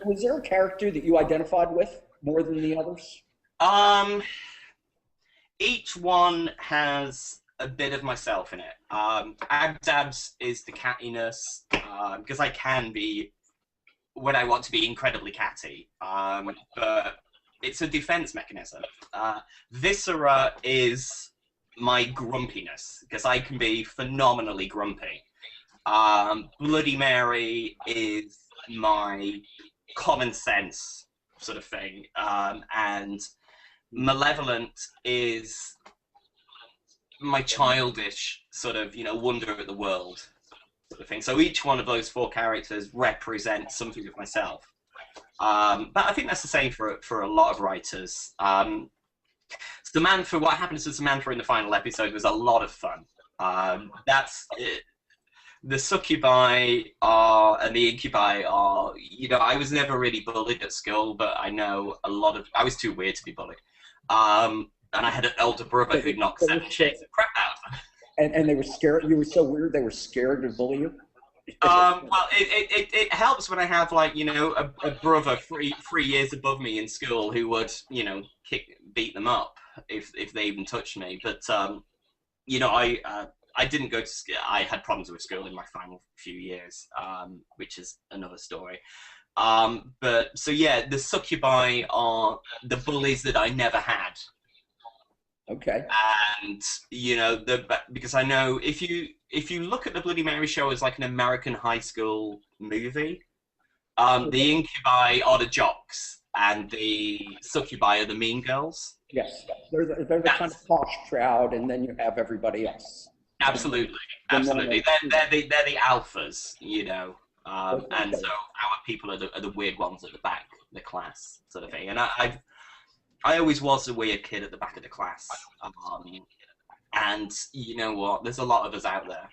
Was there a character that you identified with more than the others? Um, each one has a bit of myself in it. Abdabs is the cattiness, because I can be when I want to be incredibly catty, but it's a defense mechanism. Viscera is my grumpiness, because I can be phenomenally grumpy. Bloody Mary is my common sense sort of thing, and Malevolent is my childish sort of, wonder at the world sort of thing. So each one of those four characters represents something of myself. But I think that's the same for a lot of writers. Samantha, what happens to Samantha in the final episode was a lot of fun. That's it. The succubi are and the incubi are, I was never really bullied at school, but I know I was too weird to be bullied. And I had an older brother who knocked 7 shades of crap out of me. And they were scared. You were so weird. They were scared to bully you. Well, it helps when I have a brother 3 years above me in school who would beat them up if they even touched me. But I didn't go to school. I had problems with school in my final few years, which is another story. But so yeah, the succubi are the bullies that I never had. Okay. And because I know if you look at the Bloody Mary show as like an American high school movie, the incubi are the jocks and the succubi are the mean girls. Yes, they're the kind of posh crowd, and then you have everybody else. Absolutely. They're the alphas, and so our people are the weird ones at the back of the class, sort of thing. And I always was a weird kid at the back of the class, and you know what? There's a lot of us out there.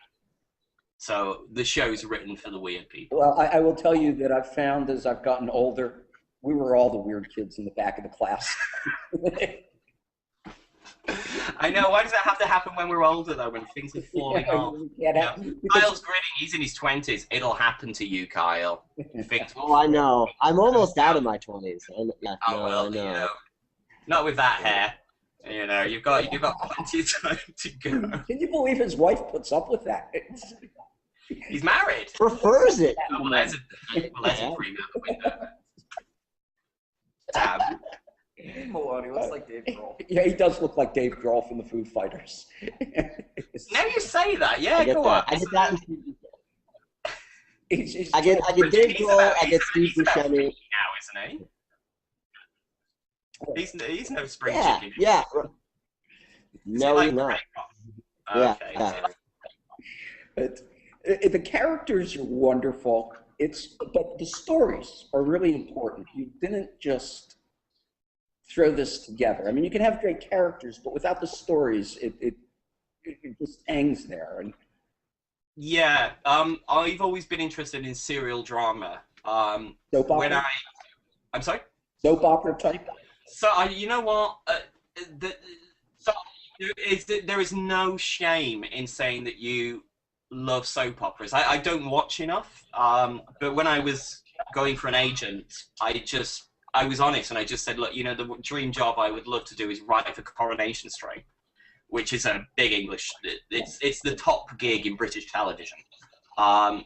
So the show's written for the weird people. Well, I will tell you that I've found as I've gotten older, we were all the weird kids in the back of the class. I know. Why does that have to happen when we're older, though, when things are falling off? Kyle's grinning. He's in his 20s. It'll happen to you, Kyle. I know. I'm almost out of my 20s. I know. Not with that hair. You've got plenty of time to go. Can you believe his wife puts up with that? He's married. Prefers it. Oh, well, there's a dream out the window. Damn. Malone, he looks like Dave Grohl. Yeah, he does look like Dave Grohl from the Foo Fighters. Now you say that, yeah, go on. I get that. He's I get Dave Grohl. I get Steve Buscemi. Now, isn't he? He's no spring chicken. Yeah. No, he's not. Okay. Yeah. But the characters are wonderful. But the stories are really important. You didn't just throw this together. I mean, you can have great characters, but without the stories, it just hangs there. And yeah, I've always been interested in serial drama. Soap opera? I'm sorry? Soap opera type? So, you know what? There is no shame in saying that you love soap operas. I don't watch enough, but when I was going for an agent, I was honest and I just said, look, the dream job I would love to do is write for Coronation Street, which is a big English, it's the top gig in British television. And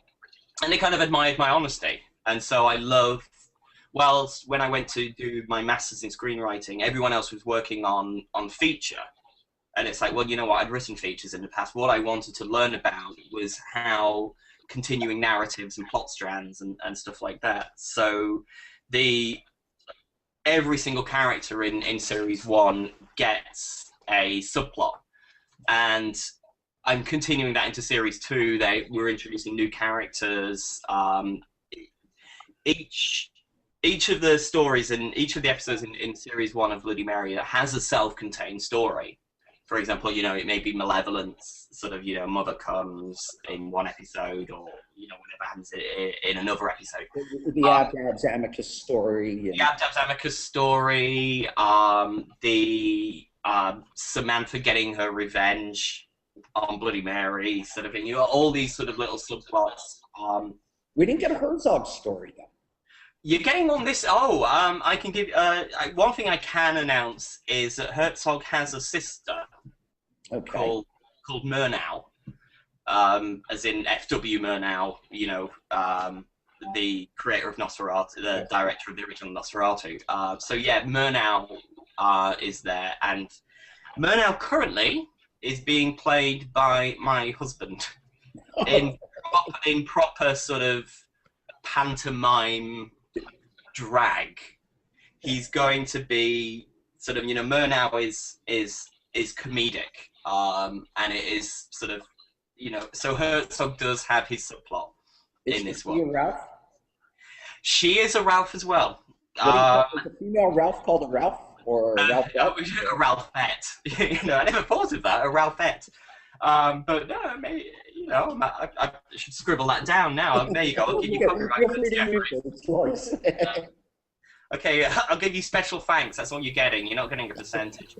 they kind of admired my honesty. And so when I went to do my master's in screenwriting, everyone else was working on feature. And it's like, well, you know what, I'd written features in the past. What I wanted to learn about was how continuing narratives and plot strands and stuff like that. So every single character in series 1 gets a subplot, and I'm continuing that into series 2. We're introducing new characters. Each of the stories and each of the episodes in series 1 of Bloody Mary has a self-contained story. For example, it may be Malevolence, sort of, Mother comes in one episode, or, whatever happens in another episode. The Abdab's Amicus story. The Abdab's Amicus story, the Samantha getting her revenge on Bloody Mary, sort of thing. All these sort of little subplots. We didn't get a Herzog story, though. You're getting on this. Oh, I can give. One thing I can announce is that Herzog has a sister Okay. called Murnau, as in F.W. Murnau. You know, the creator of Nosferatu, the director of the original Nosferatu. So yeah, Murnau is there, and Murnau currently is being played by my husband in proper sort of pantomime drag. He's going to be sort of, you know, Murnau is comedic, and it is sort of, you know, so Herzog does have his subplot in this one. Is she a Ralph? She is a Ralph as well. Is a female Ralph called a Ralph? Or a Ralph? A Ralphette. You know, I never thought of that, a Ralphette. But no, maybe, you know, I should scribble that down now. There you go. I'll give you copyright. It's yours. Okay, I'll give you special thanks. That's all you're getting. You're not getting a percentage.